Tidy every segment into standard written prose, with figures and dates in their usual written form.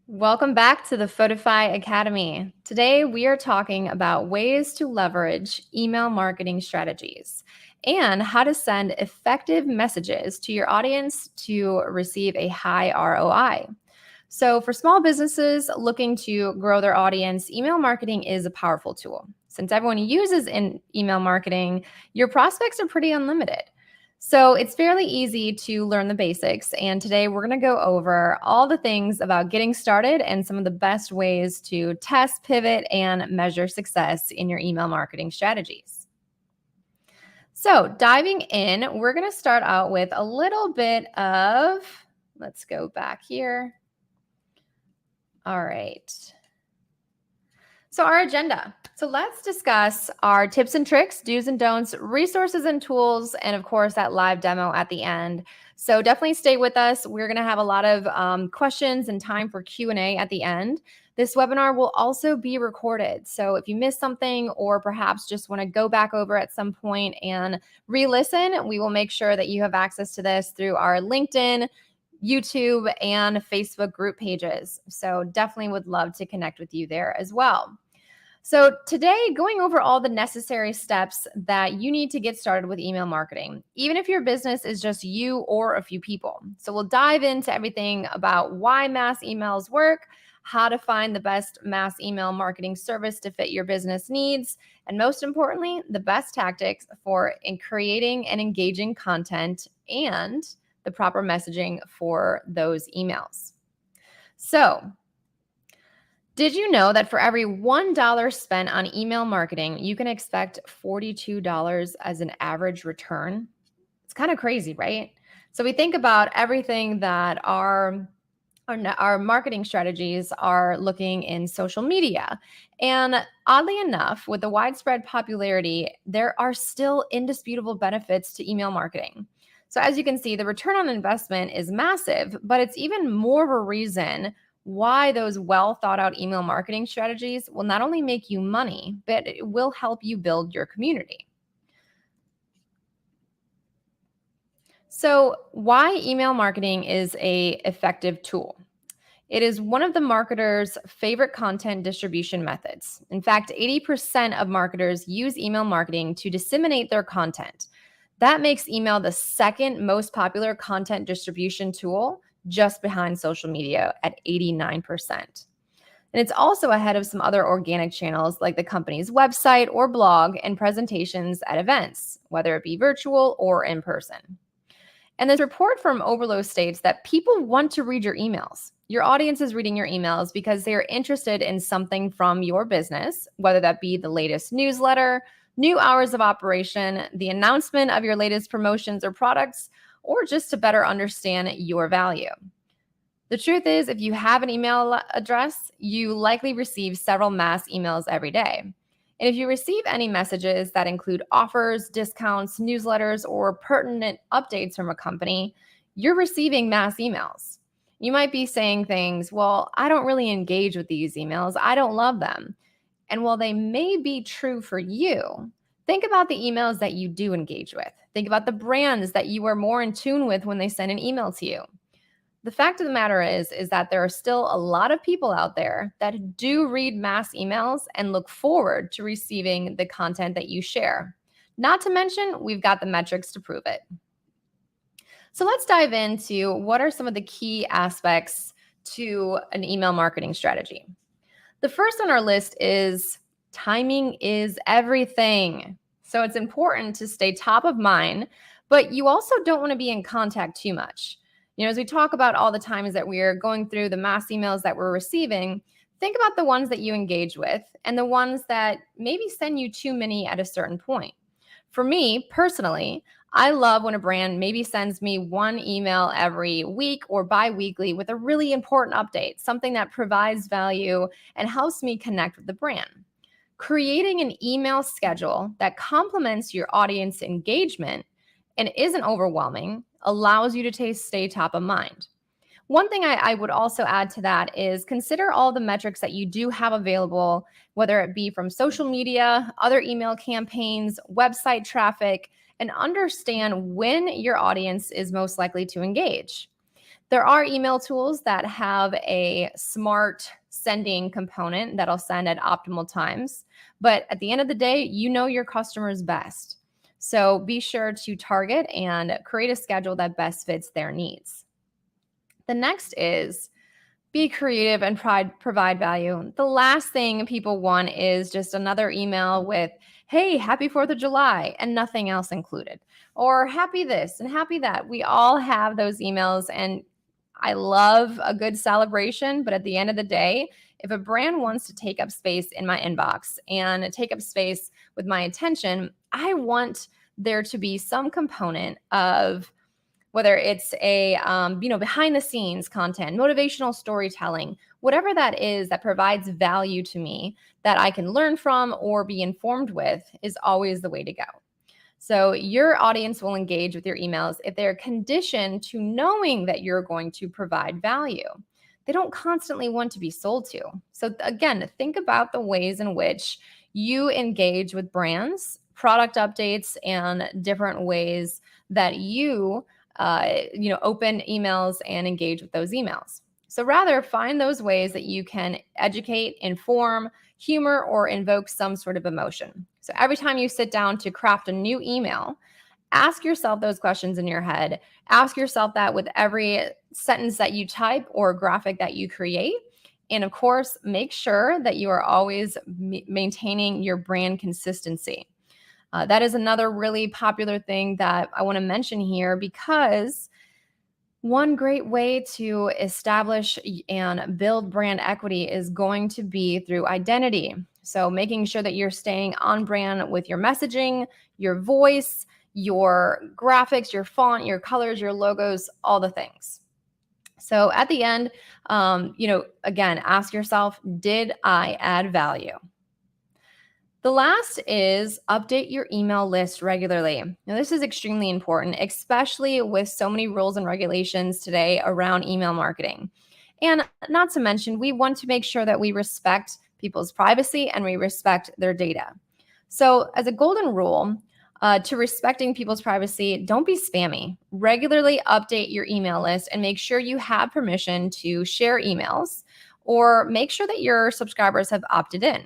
Welcome back to the Photofy Academy. Today, we are talking about ways to leverage email marketing strategies and how to send effective messages to your audience to receive a high ROI. So, for small businesses looking to grow their audience, email marketing is a powerful tool. Since everyone uses email marketing, your prospects are pretty unlimited. So it's fairly easy to learn the basics. And today we're going to go over all the things about getting started and some of the best ways to test, pivot, and measure success in your email marketing strategies. So diving in, we're going to start out with a little bit of, let's go back here. All right. So our agenda. So let's discuss our tips and tricks, do's and don'ts, resources and tools, and of course that live demo at the end. So definitely stay with us. We're going to have a lot of questions and time for Q&A at the end. This webinar will also be recorded. So if you missed something or perhaps just want to go back over at some point and re-listen, we will make sure that you have access to this through our LinkedIn, YouTube, and Facebook group pages. So definitely would love to connect with you there as well. So today, going over all the necessary steps that you need to get started with email marketing, even if your business is just you or a few people. So we'll dive into everything about why mass emails work, how to find the best mass email marketing service to fit your business needs, and most importantly, the best tactics for creating and engaging content and the proper messaging for those emails. So, did you know that for every $1 spent on email marketing, you can expect $42 as an average return? It's kind of crazy, right? So we think about everything that our marketing strategies are looking in social media. And oddly enough, with the widespread popularity, there are still indisputable benefits to email marketing. So as you can see, the return on investment is massive, but it's even more of a reason why those well thought out email marketing strategies will not only make you money, but it will help you build your community. So why email marketing is an effective tool? It is one of the marketers' favorite content distribution methods. In fact, 80% of marketers use email marketing to disseminate their content. That makes email the second most popular content distribution tool, just behind social media at 89%. And it's also ahead of some other organic channels like the company's website or blog and presentations at events, whether it be virtual or in person. And this report from Overlow states that people want to read your emails. Your audience is reading your emails because they are interested in something from your business, whether that be the latest newsletter, new hours of operation, the announcement of your latest promotions or products, or just to better understand your value. The truth is, if you have an email address, you likely receive several mass emails every day. And if you receive any messages that include offers, discounts, newsletters, or pertinent updates from a company, you're receiving mass emails. You might be saying things, well, I don't really engage with these emails. I don't love them. And while they may be true for you, think about the emails that you do engage with. Think about the brands that you are more in tune with when they send an email to you. The fact of the matter is that there are still a lot of people out there that do read mass emails and look forward to receiving the content that you share. Not to mention, we've got the metrics to prove it. So let's dive into what are some of the key aspects to an email marketing strategy. The first on our list is timing is everything. So it's important to stay top of mind, but you also don't want to be in contact too much. As we talk about all the times that we are going through the mass emails that we're receiving, think about the ones that you engage with and the ones that maybe send you too many at a certain point. For me, personally, I love when a brand maybe sends me one email every week or bi-weekly with a really important update, something that provides value and helps me connect with the brand. Creating an email schedule that complements your audience engagement and isn't overwhelming allows you to stay top of mind. One thing I would also add to that is consider all the metrics that you do have available, whether it be from social media, other email campaigns, website traffic, and understand when your audience is most likely to engage. There are email tools that have a smart sending component that'll send at optimal times. But at the end of the day, you know your customers best. So be sure to target and create a schedule that best fits their needs. The next is be creative and provide value. The last thing people want is just another email with, hey, happy 4th of July, and nothing else included, or happy this and happy that. We all have those emails, and I love a good celebration, but at the end of the day, if a brand wants to take up space in my inbox and take up space with my attention, I want there to be some component of whether it's a behind the scenes content, motivational storytelling, whatever that is that provides value to me that I can learn from or be informed with, is always the way to go. So your audience will engage with your emails if they're conditioned to knowing that you're going to provide value. They don't constantly want to be sold to. So again, think about the ways in which you engage with brands, product updates, and different ways that you open emails and engage with those emails. So rather find those ways that you can educate, inform, humor, or invoke some sort of emotion. So every time you sit down to craft a new email, ask yourself those questions in your head. Ask yourself that with every sentence that you type or graphic that you create. And of course, make sure that you are always maintaining your brand consistency. That is another really popular thing that I want to mention here, because one great way to establish and build brand equity is going to be through identity. So making sure that you're staying on brand with your messaging, your voice, your graphics, your font, your colors, your logos, all the things. So at the end, again, ask yourself, did I add value? The last is update your email list regularly. Now, this is extremely important, especially with so many rules and regulations today around email marketing. And not to mention, we want to make sure that we respect people's privacy and we respect their data. So, as a golden rule to respecting people's privacy, don't be spammy. Regularly update your email list and make sure you have permission to share emails, or make sure that your subscribers have opted in.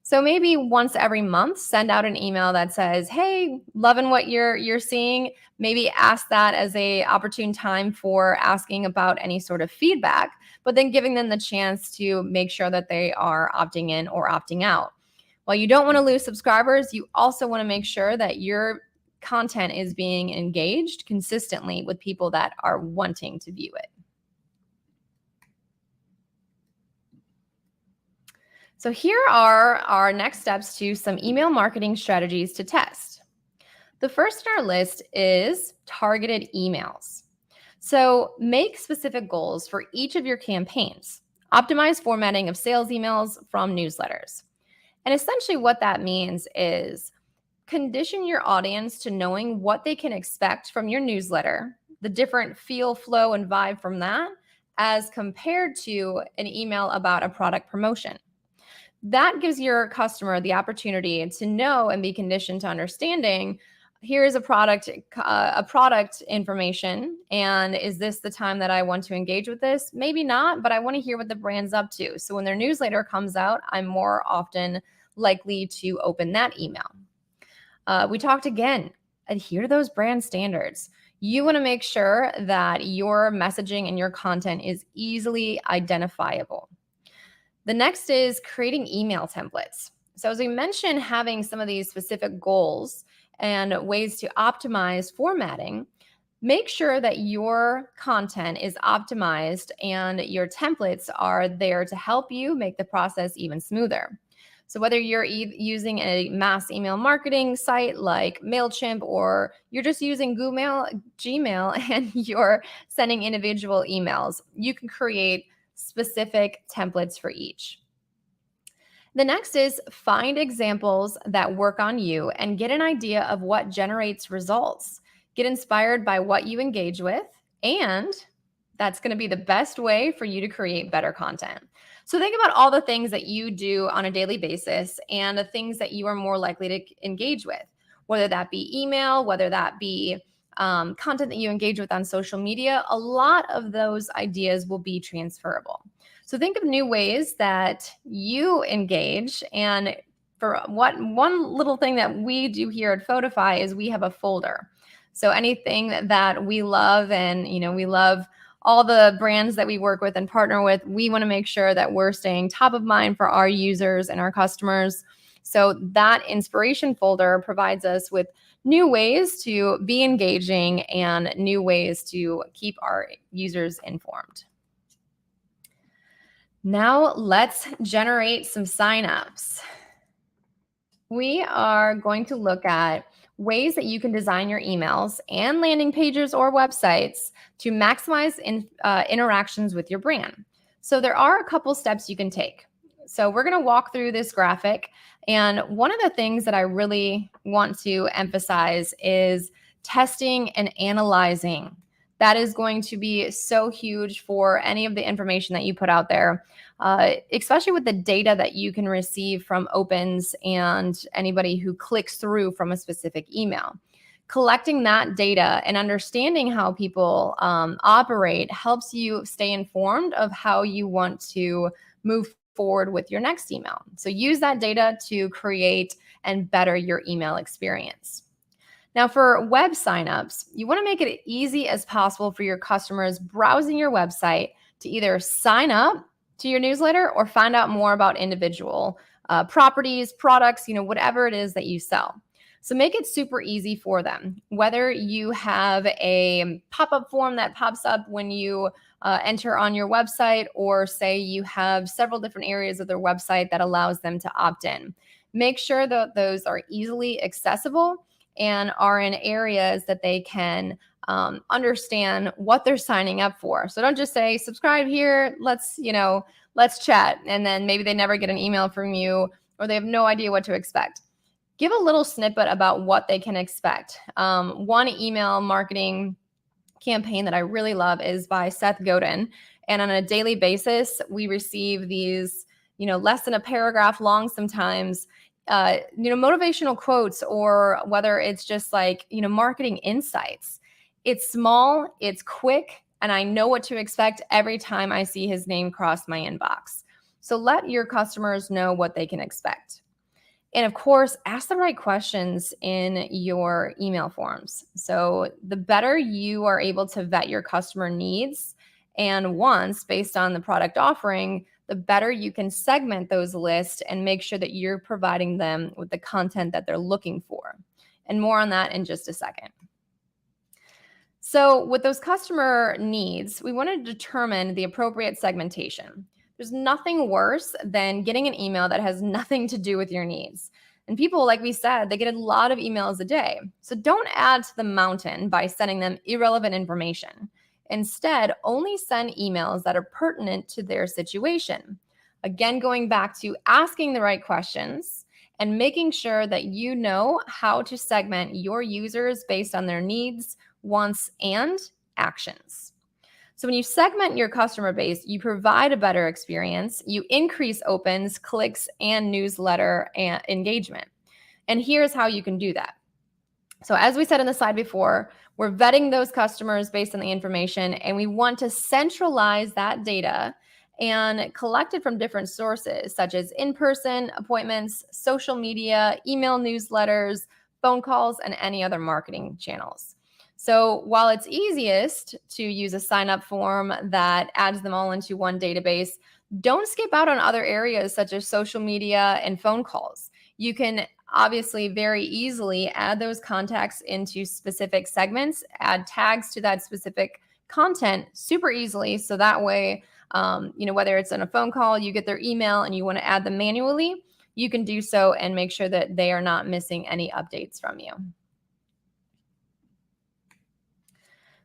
So maybe once every month, send out an email that says, "Hey, loving what you're seeing." Maybe ask that as a opportune time for asking about any sort of feedback, but then giving them the chance to make sure that they are opting in or opting out. While you don't want to lose subscribers, you also want to make sure that your content is being engaged consistently with people that are wanting to view it. So here are our next steps to some email marketing strategies to test. The first on our list is targeted emails. So make specific goals for each of your campaigns. Optimize formatting of sales emails from newsletters. And essentially what that means is condition your audience to knowing what they can expect from your newsletter, the different feel, flow, and vibe from that, as compared to an email about a product promotion. That gives your customer the opportunity to know and be conditioned to understanding, here's a product information, and is this the time that I want to engage with this? Maybe not, but I want to hear what the brand's up to. So when their newsletter comes out, I'm more often likely to open that email. We talked again, adhere to those brand standards. You want to make sure that your messaging and your content is easily identifiable. The next is creating email templates. So as we mentioned, having some of these specific goals and ways to optimize formatting, make sure that your content is optimized and your templates are there to help you make the process even smoother. So whether you're using a mass email marketing site like MailChimp, or you're just using Gmail, and you're sending individual emails, you can create specific templates for each. The next is find examples that work on you and get an idea of what generates results. Get inspired by what you engage with, and that's going to be the best way for you to create better content. So think about all the things that you do on a daily basis and the things that you are more likely to engage with, whether that be email, whether that be content that you engage with on social media, a lot of those ideas will be transferable. So think of new ways that you engage. And for one little thing that we do here at Photofy is we have a folder. So anything that we love, and we love all the brands that we work with and partner with, we want to make sure that we're staying top of mind for our users and our customers. So that inspiration folder provides us with new ways to be engaging and new ways to keep our users informed. Now let's generate some signups. We are going to look at ways that you can design your emails and landing pages or websites to maximize interactions with your brand. So there are a couple steps you can take. So we're going to walk through this graphic. And one of the things that I really want to emphasize is testing and analyzing. That is going to be so huge for any of the information that you put out there, especially with the data that you can receive from opens and anybody who clicks through from a specific email. Collecting that data and understanding how people operate helps you stay informed of how you want to move forward with your next email. So use that data to create and better your email experience. Now, for web signups, you want to make it easy as possible for your customers browsing your website to either sign up to your newsletter or find out more about individual properties, products, whatever it is that you sell. So make it super easy for them. Whether you have a pop-up form that pops up when you enter on your website, or say you have several different areas of their website that allows them to opt in. Make sure that those are easily accessible and are in areas that they can understand what they're signing up for. So don't just say, subscribe here, let's chat. And then maybe they never get an email from you, or they have no idea what to expect. Give a little snippet about what they can expect. One email marketing campaign that I really love is by Seth Godin. And on a daily basis, we receive these, less than a paragraph long sometimes, motivational quotes, or whether it's just like, marketing insights. It's small, it's quick, and I know what to expect every time I see his name cross my inbox. So let your customers know what they can expect. And of course, ask the right questions in your email forms. So the better you are able to vet your customer needs and wants based on the product offering, the better you can segment those lists and make sure that you're providing them with the content that they're looking for. And more on that in just a second. So with those customer needs, we want to determine the appropriate segmentation. There's nothing worse than getting an email that has nothing to do with your needs. And people, like we said, they get a lot of emails a day. So don't add to the mountain by sending them irrelevant information. Instead, only send emails that are pertinent to their situation. Again, going back to asking the right questions and making sure that you know how to segment your users based on their needs, wants, and actions. So when you segment your customer base, you provide a better experience, you increase opens, clicks, and newsletter engagement. And here's how you can do that. So as we said in the slide before, we're vetting those customers based on the information, and we want to centralize that data and collect it from different sources, such as in-person appointments, social media, email newsletters, phone calls, and any other marketing channels. So while it's easiest to use a sign-up form that adds them all into one database, don't skip out on other areas such as social media and phone calls. You can obviously very easily add those contacts into specific segments, add tags to that specific content super easily. So that way, whether it's on a phone call, you get their email and you want to add them manually, you can do so and make sure that they are not missing any updates from you.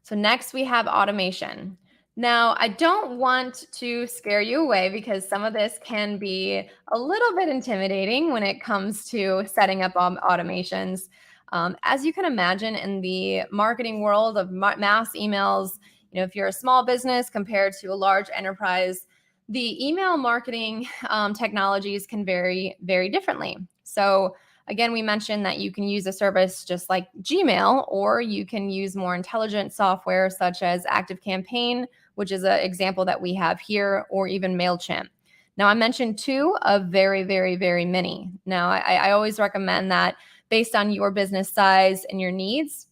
So next we have automation. Now, I don't want to scare you away because some of this can be a little bit intimidating when it comes to setting up automations. As you can imagine, in the marketing world of mass emails, if you're a small business compared to a large enterprise, the email marketing technologies can vary very differently. So Again, we mentioned that you can use a service just like Gmail, or you can use more intelligent software such as ActiveCampaign, which is an example that we have here, or even MailChimp. Now, I mentioned two of very, very, very many. Now, I always recommend that based on your business size and your needs,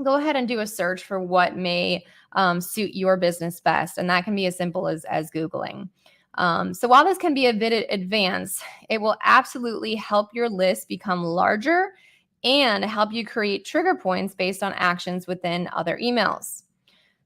go ahead and do a search for what may suit your business best. And that can be as simple as Googling. So while this can be a bit advanced, it will absolutely help your list become larger and help you create trigger points based on actions within other emails.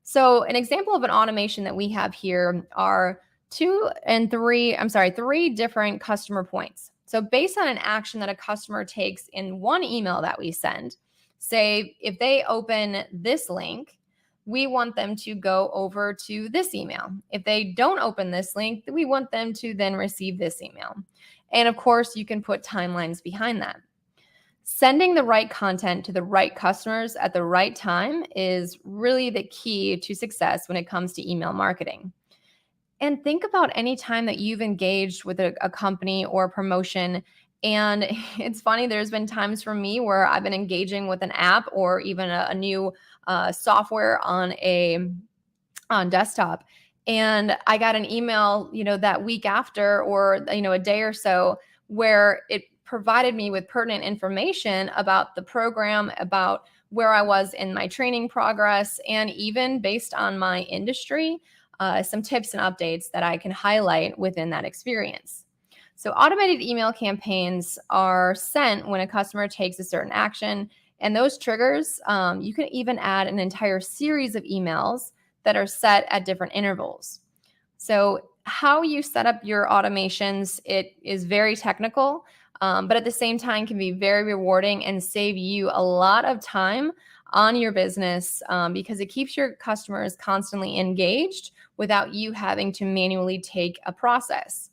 So an example of an automation that we have here are three different customer points. So based on an action that a customer takes in one email that we send, say if they open this link, we want them to go over to this email. If they don't open this link, we want them to then receive this email. And of course, you can put timelines behind that. Sending the right content to the right customers at the right time is really the key to success when it comes to email marketing. And think about any time that you've engaged with a company or a promotion. And it's funny, there's been times for me where I've been engaging with an app or even a new software on desktop. And I got an email, that week after, or, a day or so, where it provided me with pertinent information about the program, about where I was in my training progress, and even based on my industry, some tips and updates that I can highlight within that experience. So automated email campaigns are sent when a customer takes a certain action, and those triggers, you can even add an entire series of emails that are set at different intervals. So how you set up your automations, it is very technical, but at the same time can be very rewarding and save you a lot of time on your business because it keeps your customers constantly engaged without you having to manually take a process.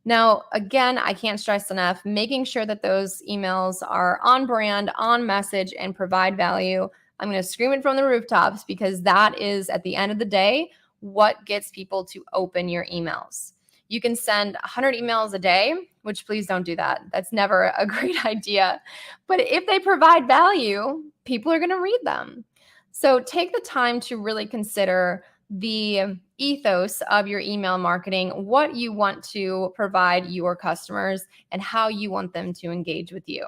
Now, again, I can't stress enough, making sure that those emails are on brand, on message, and provide value. I'm going to scream it from the rooftops because that is, at the end of the day, what gets people to open your emails. You can send 100 emails a day, which please don't do that. That's never a great idea. But if they provide value, people are going to read them. So take the time to really consider the ethos of your email marketing, what you want to provide your customers, and how you want them to engage with you.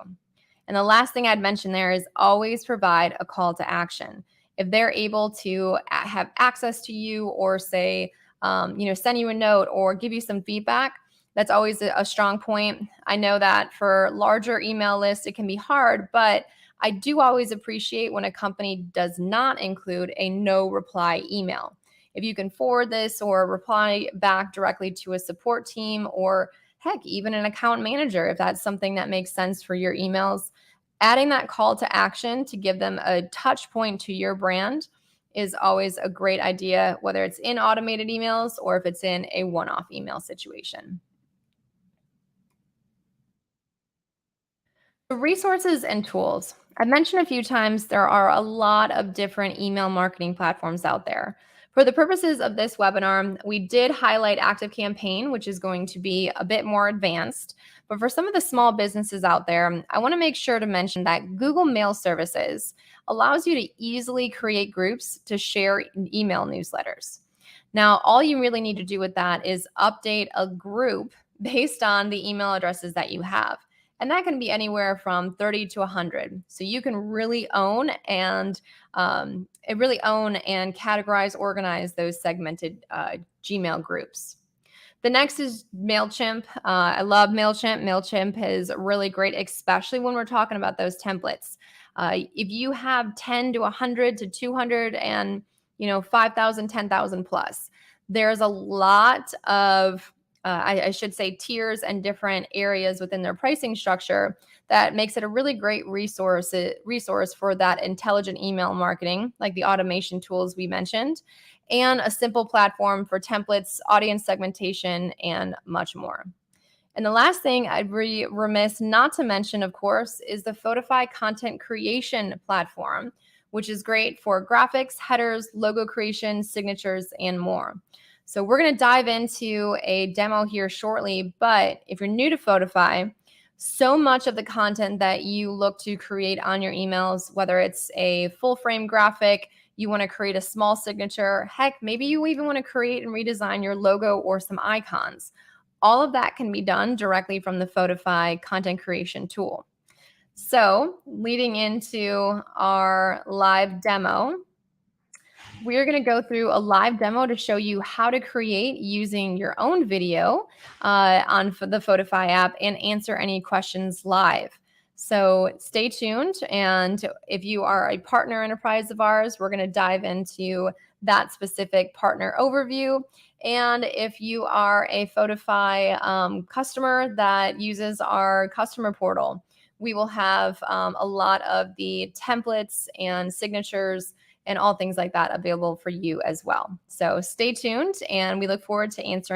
And the last thing I'd mention there is always provide a call to action. If they're able to have access to you or say, send you a note or give you some feedback, that's always a strong point. I know that for larger email lists, it can be hard, but I do always appreciate when a company does not include a no reply email. If you can forward this or reply back directly to a support team or heck, even an account manager, if that's something that makes sense for your emails, adding that call to action to give them a touch point to your brand is always a great idea, whether it's in automated emails or if it's in a one-off email situation. Resources and tools. I've mentioned a few times there are a lot of different email marketing platforms out there. For the purposes of this webinar, we did highlight ActiveCampaign, which is going to be a bit more advanced. But for some of the small businesses out there, I want to make sure to mention that Google Mail Services allows you to easily create groups to share email newsletters. Now, all you really need to do with that is update a group based on the email addresses that you have. And that can be anywhere from 30 to 100. So you can really own and categorize, organize those segmented Gmail groups. The next is MailChimp. I love MailChimp. MailChimp is really great, especially when we're talking about those templates. If you have 10 to 100 to 200 and 5,000, 10,000 plus, there's a lot of I should say tiers and different areas within their pricing structure that makes it a really great resource for that intelligent email marketing, like the automation tools we mentioned, and a simple platform for templates, audience segmentation, and much more. And the last thing I'd be remiss not to mention, of course, is the Photofy content creation platform, which is great for graphics, headers, logo creation, signatures, and more. So we're going to dive into a demo here shortly, but if you're new to Photofy, So much of the content that you look to create on your emails, whether it's a full frame graphic, you want to create a small signature, heck, maybe you even want to create and redesign your logo or some icons. All of that can be done directly from the Photofy content creation tool. So, leading into our live demo, we're going to go through a live demo to show you how to create using your own video on the Photofy app and answer any questions live. So stay tuned. And if you are a partner enterprise of ours, we're going to dive into that specific partner overview. And if you are a Photofy customer that uses our customer portal, we will have a lot of the templates and signatures and all things like that available for you as well. So stay tuned, and we look forward to answering